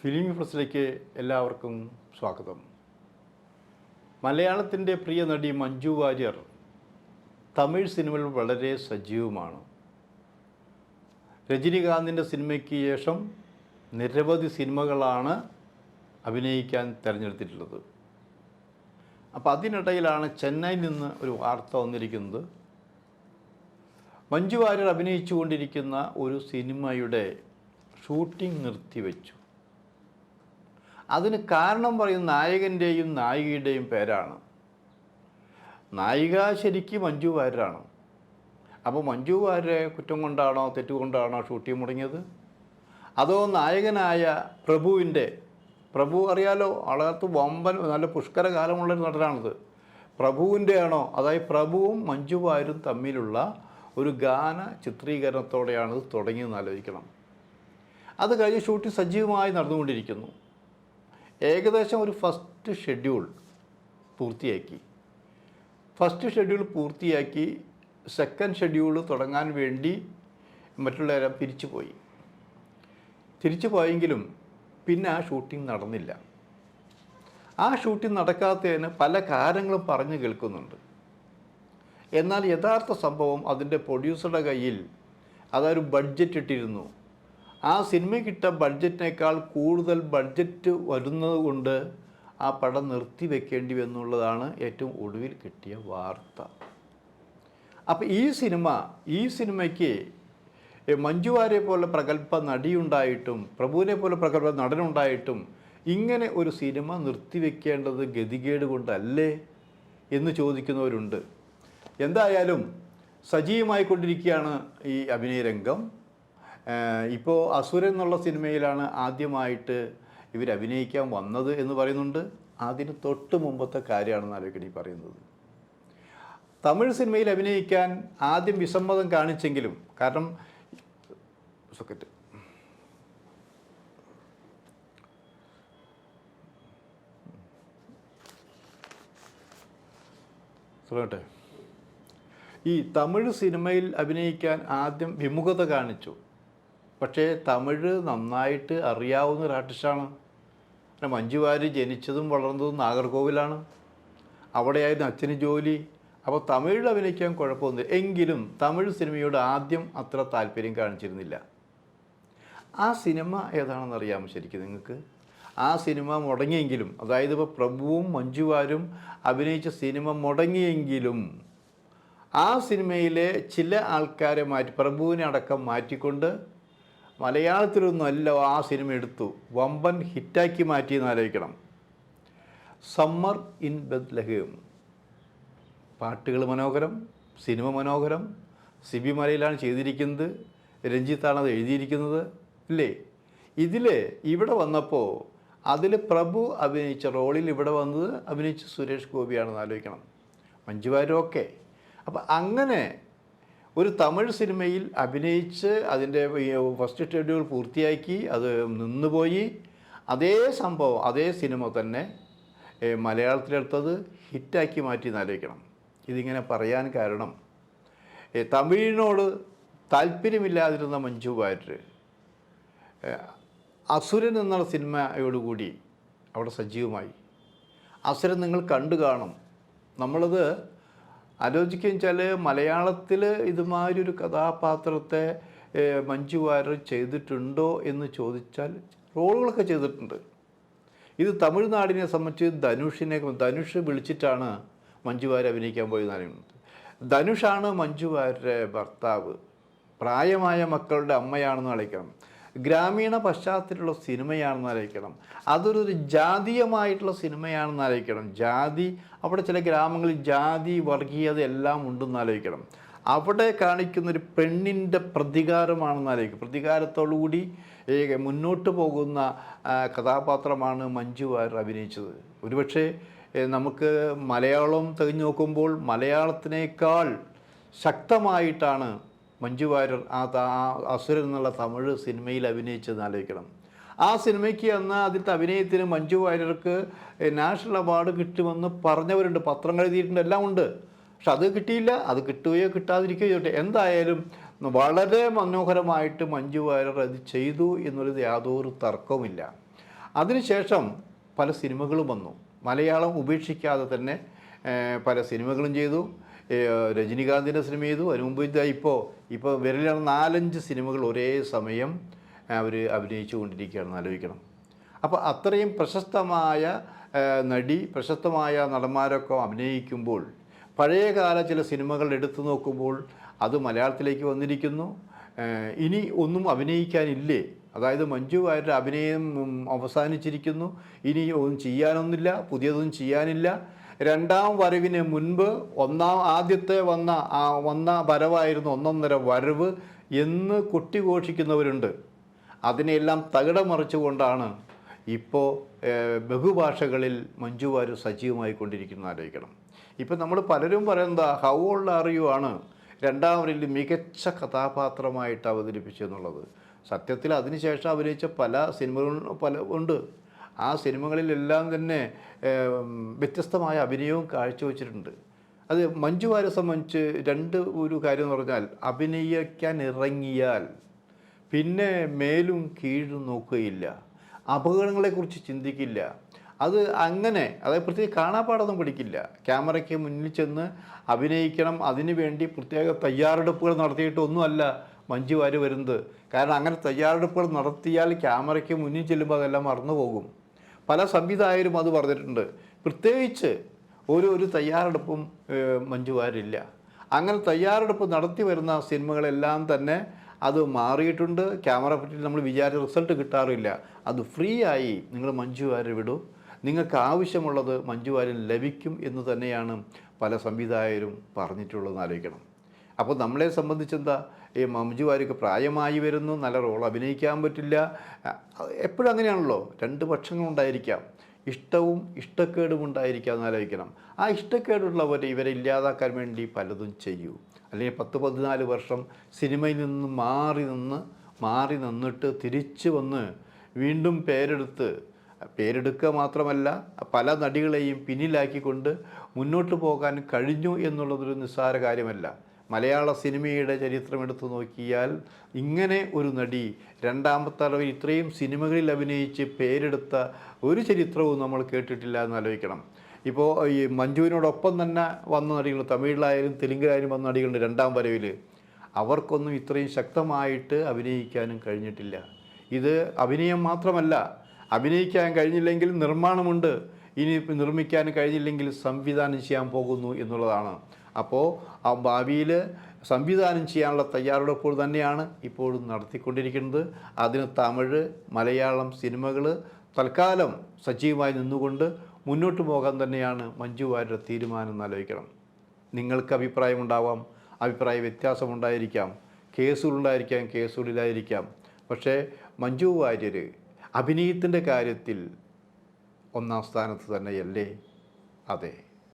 Film പ്രസിലേക്ക് എല്ലാവർക്കും സ്വാഗതം. മലയാളത്തിൻ്റെ പ്രിയ നടി മഞ്ജു വാര്യർ തമിഴ് സിനിമയിൽ വളരെ സജീവമാണ്. രജനികാന്തിൻ്റെ സിനിമയ്ക്ക് ശേഷം നിരവധി സിനിമകളാണ് അഭിനയിക്കാൻ തിരഞ്ഞെടുത്തിട്ടുള്ളത്. അപ്പോൾ അതിനിടയിലാണ് ചെന്നൈയിൽ നിന്ന് ഒരു വാർത്ത വന്നിരിക്കുന്നത്. മഞ്ജു വാര്യർ അഭിനയിച്ചു കൊണ്ടിരിക്കുന്ന ഒരു സിനിമയുടെ ഷൂട്ടിംഗ് നിർത്തിവെച്ചു. അതിന് കാരണം പറയുന്ന നായകൻ്റെയും നായികയുടെയും പേരാണ്. നായിക ശരിക്കും മഞ്ജു വാര്യരാണ്. അപ്പോൾ മഞ്ജു വാര്യരെ കുറ്റം കൊണ്ടാണോ തെറ്റുകൊണ്ടാണോ ഷൂട്ടിംഗ് മുടങ്ങിയത്? അതോ നായകനായ പ്രഭു അറിയാലോ, ആളകത്ത് വമ്പൻ നല്ല പുഷ്കര കാലമുള്ളൊരു നടനാണിത്. പ്രഭുവിൻ്റെ ആണോ? അതായത് പ്രഭുവും മഞ്ജു വാര്യരും തമ്മിലുള്ള ഒരു ഗാന ചിത്രീകരണത്തോടെയാണ് ഇത് തുടങ്ങിയെന്ന് ആലോചിക്കണം. അത് കഴിഞ്ഞ് ഷൂട്ടിംഗ് സജീവമായി നടന്നുകൊണ്ടിരിക്കുന്നു. ഏകദേശം ഒരു ഫസ്റ്റ് ഷെഡ്യൂൾ പൂർത്തിയാക്കി സെക്കൻഡ് ഷെഡ്യൂൾ തുടങ്ങാൻ വേണ്ടി മറ്റുള്ളവരെ തിരിച്ചു പോയെങ്കിലും പിന്നെ ആ ഷൂട്ടിംഗ് നടന്നില്ല. ആ ഷൂട്ടിംഗ് നടക്കാത്തതിന് പല കാരണങ്ങളും പറഞ്ഞു കേൾക്കുന്നുണ്ട്. എന്നാൽ യഥാർത്ഥ സംഭവം അതിൻ്റെ പ്രൊഡ്യൂസറുടെ കയ്യിൽ അതൊരു ബഡ്ജറ്റ് ഇട്ടിരുന്നു. ആ സിനിമയ്ക്കിട്ട ബഡ്ജറ്റിനേക്കാൾ കൂടുതൽ ബഡ്ജറ്റ് വരുന്നത് കൊണ്ട് ആ പടം നിർത്തിവെക്കേണ്ടി വന്നുള്ളതാണ് ഏറ്റവും ഒടുവിൽ കിട്ടിയ വാർത്ത. അപ്പോൾ ഈ സിനിമയ്ക്ക് മഞ്ജു വാര്യരെ പോലെ പ്രഗത്ഭ നടിയുണ്ടായിട്ടും പ്രഭുവിനെ പോലെ പ്രഗത്ഭ നടനുണ്ടായിട്ടും ഇങ്ങനെ ഒരു സിനിമ നിർത്തിവെക്കേണ്ടത് ഗതികേട് കൊണ്ടല്ലേ എന്ന് ചോദിക്കുന്നവരുണ്ട്. എന്തായാലും സജീവമായിക്കൊണ്ടിരിക്കുകയാണ് ഈ അഭിനയ രംഗം. ഇപ്പോൾ അസുരൻ എന്നുള്ള സിനിമയിലാണ് ആദ്യമായിട്ട് ഇവർ അഭിനയിക്കാൻ വന്നത് എന്ന് പറയുന്നുണ്ട്. അതിന് തൊട്ട് മുമ്പത്തെ കാര്യമാണെന്ന് ആലോചിക്കണം ഈ പറയുന്നത്. തമിഴ് സിനിമയിൽ അഭിനയിക്കാൻ ആദ്യം വിസമ്മതം കാണിച്ചെങ്കിലും, കാരണം ഈ തമിഴ് സിനിമയിൽ അഭിനയിക്കാൻ ആദ്യം വിമുഖത കാണിച്ചു. പക്ഷേ തമിഴ് നന്നായിട്ട് അറിയാവുന്ന ഒരു ആർട്ടിസ്റ്റാണ്. മഞ്ജു വാര്യർ ജനിച്ചതും വളർന്നതും നാഗർകോവിലാണ്. അവിടെയായിരുന്നു അച്ഛന് ജോലി. അപ്പോൾ തമിഴിൽ അഭിനയിക്കാൻ കുഴപ്പമൊന്നുമില്ല. എങ്കിലും തമിഴ് സിനിമയോട് ആദ്യം അത്ര താല്പര്യം കാണിച്ചിരുന്നില്ല. ആ സിനിമ ഏതാണെന്ന് അറിയാമോ ശരിക്കും നിങ്ങൾക്ക്? ആ സിനിമ മുടങ്ങിയെങ്കിലും, അതായത് ഇപ്പോൾ പ്രഭുവും മഞ്ജു വാര്യരും അഭിനയിച്ച സിനിമ മുടങ്ങിയെങ്കിലും ആ സിനിമയിലെ ചില ആൾക്കാരെ പ്രഭുവിനെ അടക്കം മാറ്റിക്കൊണ്ട് മലയാളത്തിലൊന്നുമല്ല ആ സിനിമ എടുത്തു വമ്പൻ ഹിറ്റാക്കി മാറ്റിയെന്ന് ആലോചിക്കണം. Summer in Bethlehem. പാട്ടുകൾ മനോഹരം, സിനിമ മനോഹരം. സിബി മലയിലാണ് ചെയ്തിരിക്കുന്നത്, രഞ്ജിത്താണ് അത് എഴുതിയിരിക്കുന്നത് അല്ലേ? ഇവിടെ വന്നപ്പോൾ അതിൽ പ്രഭു അഭിനയിച്ച റോളിൽ ഇവിടെ വന്നത് അഭിനയിച്ച സുരേഷ് ഗോപിയാണെന്ന് ആലോചിക്കണം. മഞ്ജു വാര്യരൊക്കെ. അപ്പം അങ്ങനെ ഒരു തമിഴ് സിനിമയിൽ അഭിനയിച്ച് അതിൻ്റെ ഫസ്റ്റ് ഷെഡ്യൂൾ പൂർത്തിയാക്കി അത് നിന്നുപോയി. അതേ സംഭവം അതേ സിനിമ തന്നെ മലയാളത്തിലെടുത്തത് ഹിറ്റാക്കി മാറ്റി എന്നാലോചിക്കണം. ഇതിങ്ങനെ പറയാൻ കാരണം തമിഴിനോട് താല്പര്യമില്ലാതിരുന്ന മഞ്ജു വാര്യർ അസുരൻ എന്നുള്ള സിനിമയോടുകൂടി അവിടെ സജീവമായി. അസുരൻ നിങ്ങൾ കണ്ടു കാണും. നമ്മളത് ആലോചിക്കുകയും വെച്ചാൽ മലയാളത്തിൽ ഇതുമാതിരി ഒരു കഥാപാത്രത്തെ മഞ്ജു വാര്യർ ചെയ്തിട്ടുണ്ടോ എന്ന് ചോദിച്ചാൽ റോളുകളൊക്കെ ചെയ്തിട്ടുണ്ട്. ഇത് തമിഴ്നാടിനെ സംബന്ധിച്ച് ധനുഷ് വിളിച്ചിട്ടാണ് മഞ്ജു വാര്യർ അഭിനയിക്കാൻ പോയെന്ന് അറിയുന്നത്. ധനുഷാണ് മഞ്ജു വാര്യരുടെ ഭർത്താവ്. പ്രായമായ മക്കളുടെ അമ്മയാണെന്ന് അറിയിക്കണം. ഗ്രാമീണ പശ്ചാത്തലത്തിലുള്ള സിനിമയാണെന്ന് അറിയിക്കണം. അതൊരു ജാതീയമായിട്ടുള്ള സിനിമയാണെന്ന് അറിയിക്കണം. അവിടെ ചില ഗ്രാമങ്ങളിൽ ജാതി വർഗീയത എല്ലാം ഉണ്ടെന്ന് ആലോചിക്കണം. അവിടെ കാണിക്കുന്നൊരു പെണ്ണിൻ്റെ പ്രതികാരമാണെന്ന് ആലോചിക്കും. പ്രതികാരത്തോടുകൂടി മുന്നോട്ട് പോകുന്ന കഥാപാത്രമാണ് മഞ്ജു വാര്യർ അഭിനയിച്ചത്. ഒരുപക്ഷെ നമുക്ക് മലയാളം തികഞ്ഞു നോക്കുമ്പോൾ മലയാളത്തിനേക്കാൾ ശക്തമായിട്ടാണ് മഞ്ജു വാര്യർ ആ അസുരൻ എന്നുള്ള തമിഴ് സിനിമയിൽ അഭിനയിച്ചതെന്ന് ആലോചിക്കണം. ആ സിനിമയ്ക്ക് അന്ന് അതിൻ്റെ അഭിനയത്തിന് മഞ്ജു വാര്യർക്ക് നാഷണൽ അവാർഡ് കിട്ടുമെന്ന് പറഞ്ഞവരുണ്ട്, പത്രങ്ങൾ എഴുതിയിട്ടുണ്ട്, എല്ലാം ഉണ്ട്. പക്ഷെ അത് കിട്ടിയില്ല. അത് കിട്ടുകയോ കിട്ടാതിരിക്കുകയോ ചെയ്യട്ടെ. എന്തായാലും വളരെ മനോഹരമായിട്ട് മഞ്ജു വാര്യർ അത് ചെയ്തു എന്നുള്ളത് യാതൊരു തർക്കവുമില്ല. അതിനുശേഷം പല സിനിമകളും വന്നു. മലയാളം ഉപേക്ഷിക്കാതെ തന്നെ പല സിനിമകളും ചെയ്തു. രജനികാന്തിൻ്റെ സിനിമ ചെയ്തു. അതിന് മുമ്പ് ഇപ്പോൾ വിരലാണ് 4-5 സിനിമകൾ ഒരേ സമയം അവർ അഭിനയിച്ചു കൊണ്ടിരിക്കുകയാണെന്ന് ആലോചിക്കണം. അപ്പോൾ അത്രയും പ്രശസ്തമായ നടി, പ്രശസ്തമായ നടന്മാരൊക്കെ അഭിനയിക്കുമ്പോൾ പഴയകാല ചില സിനിമകൾ എടുത്തു നോക്കുമ്പോൾ അത് മലയാളത്തിലേക്ക് വന്നിരിക്കുന്നു. ഇനി ഒന്നും അഭിനയിക്കാനില്ലേ? അതായത് മഞ്ജു വാര്യരുടെ അഭിനയം അവസാനിച്ചിരിക്കുന്നു. ഇനി ഒന്നും ചെയ്യാനൊന്നുമില്ല, പുതിയതൊന്നും ചെയ്യാനില്ല. രണ്ടാം വരവിന് മുൻപ് ആദ്യത്തെ വന്ന വരവായിരുന്നു ഒന്നൊന്നര വരവ് എന്ന് കൊട്ടിഘോഷിക്കുന്നവരുണ്ട്. അതിനെല്ലാം തകിടം മറിച്ചുകൊണ്ടാണ് ഇപ്പോൾ ബഹുഭാഷകളിൽ മഞ്ജു വാര്യർ സജീവമായി കൊണ്ടിരിക്കുന്നത് ആലോചിക്കണം. ഇപ്പം നമ്മൾ പലരും പറയുന്നത് ഹൗ ഓൾഡ് ആർ യു ആണ് രണ്ടാം വരയിൽ മികച്ച കഥാപാത്രമായിട്ട് അവതരിപ്പിച്ചെന്നുള്ളത്. സത്യത്തിൽ അതിനുശേഷം അഭിനയിച്ച പല സിനിമകളും ഉണ്ട്. ആ സിനിമകളിലെല്ലാം തന്നെ വ്യത്യസ്തമായ അഭിനയവും കാഴ്ചവെച്ചിട്ടുണ്ട്. അത് മഞ്ജു വാര്യരെ സംബന്ധിച്ച് ഒരു കാര്യം എന്ന് പറഞ്ഞാൽ, അഭിനയിക്കാൻ ഇറങ്ങിയാൽ പിന്നെ മേലും കീഴും നോക്കുകയില്ല, അപകടങ്ങളെക്കുറിച്ച് ചിന്തിക്കില്ല. അതായത് പ്രത്യേകിച്ച് കാണാപ്പാടൊന്നും പഠിക്കില്ല. ക്യാമറയ്ക്ക് മുന്നിൽ ചെന്ന് അഭിനയിക്കണം, അതിനു വേണ്ടി പ്രത്യേക തയ്യാറെടുപ്പുകൾ നടത്തിയിട്ടൊന്നുമല്ല മഞ്ജു വാര്യർ വരുന്നത്. കാരണം അങ്ങനെ തയ്യാറെടുപ്പുകൾ നടത്തിയാൽ ക്യാമറയ്ക്ക് മുന്നിൽ ചെല്ലുമ്പോൾ അതെല്ലാം മറന്നു പോകും. പല സംവിധായകരും അത് പറഞ്ഞിട്ടുണ്ട്. പ്രത്യേകിച്ച് ഒരു തയ്യാറെടുപ്പും മഞ്ജു വാര്യരില്ല. അങ്ങനെ തയ്യാറെടുപ്പ് നടത്തി വരുന്ന സിനിമകളെല്ലാം തന്നെ അത് മാറിയിട്ടുണ്ട്. ക്യാമറ പറ്റി നമ്മൾ വിചാരിച്ച റിസൾട്ട് കിട്ടാറില്ല. അത് ഫ്രീ ആയി നിങ്ങൾ മഞ്ജു വാര്യർ വിടൂ, നിങ്ങൾക്ക് ആവശ്യമുള്ളത് മഞ്ജു വാര്യർ ലഭിക്കും എന്ന് തന്നെയാണ് പല സംവിധായകരും പറഞ്ഞിട്ടുള്ളതെന്ന് ആലോചിക്കണം. അപ്പോൾ നമ്മളെ സംബന്ധിച്ചെന്താ, ഈ മഞ്ജു വാര്യർക്ക് പ്രായമായി വരുന്നു, നല്ല റോൾ അഭിനയിക്കാൻ പറ്റില്ല. എപ്പോഴും അങ്ങനെയാണല്ലോ, 2 പക്ഷങ്ങളുണ്ടായിരിക്കാം. ഇഷ്ടവും ഇഷ്ടക്കേടും ഉണ്ടായിരിക്കാം എന്ന് ആലോചിക്കണം. ആ ഇഷ്ടക്കേടുള്ളവർ ഇവരെ ഇല്ലാതാക്കാൻ വേണ്ടി പലതും ചെയ്യൂ. അല്ലെങ്കിൽ 10-14 വർഷം സിനിമയിൽ നിന്ന് മാറി നിന്നിട്ട് തിരിച്ചു വന്ന് വീണ്ടും പേരെടുക്കുക മാത്രമല്ല പല നടികളെയും പിന്നിലാക്കിക്കൊണ്ട് മുന്നോട്ട് പോകാൻ കഴിഞ്ഞു എന്നുള്ളതൊരു നിസ്സാര കാര്യമല്ല. മലയാള സിനിമയുടെ ചരിത്രം എടുത്തു നോക്കിയാൽ ഇങ്ങനെ ഒരു നടി രണ്ടാമത്തെ അളവിൽ ഇത്രയും സിനിമകളിൽ അഭിനയിച്ച് പേരെടുത്ത ഒരു ചരിത്രവും നമ്മൾ കേട്ടിട്ടില്ല എന്ന് ആലോചിക്കണം. ഇപ്പോൾ ഈ മഞ്ജുവിനോടൊപ്പം തന്നെ വന്ന നടികൾ, തമിഴിലായാലും തെലുങ്കിലായാലും വന്ന നടികളുണ്ട് രണ്ടാം വരവിൽ. അവർക്കൊന്നും ഇത്രയും ശക്തമായിട്ട് അഭിനയിക്കാനും കഴിഞ്ഞിട്ടില്ല. ഇത് അഭിനയം മാത്രമല്ല, അഭിനയിക്കാൻ കഴിഞ്ഞില്ലെങ്കിൽ നിർമ്മാണമുണ്ട്, ഇനി നിർമ്മിക്കാൻ കഴിഞ്ഞില്ലെങ്കിൽ സംവിധാനം ചെയ്യാൻ പോകുന്നു എന്നുള്ളതാണ്. അപ്പോൾ ആ ഭാവിയിൽ സംവിധാനം ചെയ്യാനുള്ള തയ്യാറെടുപ്പുകൾ തന്നെയാണ് ഇപ്പോഴും നടത്തിക്കൊണ്ടിരിക്കുന്നത്. അതിന് തമിഴ്, മലയാളം സിനിമകൾ തൽക്കാലം സജീവമായി നിന്നുകൊണ്ട് മുന്നോട്ട് പോകാൻ തന്നെയാണ് മഞ്ജു വാര്യരുടെ തീരുമാനം എന്ന് ആലോചിക്കണം. നിങ്ങൾക്ക് അഭിപ്രായമുണ്ടാവാം, അഭിപ്രായ വ്യത്യാസമുണ്ടായിരിക്കാം, കേസുകളിലായിരിക്കാം. പക്ഷേ മഞ്ജു വാര്യർ അഭിനയത്തിൻ്റെ കാര്യത്തിൽ 1ാം സ്ഥാനത്ത് തന്നെയല്ലേ? അതെ.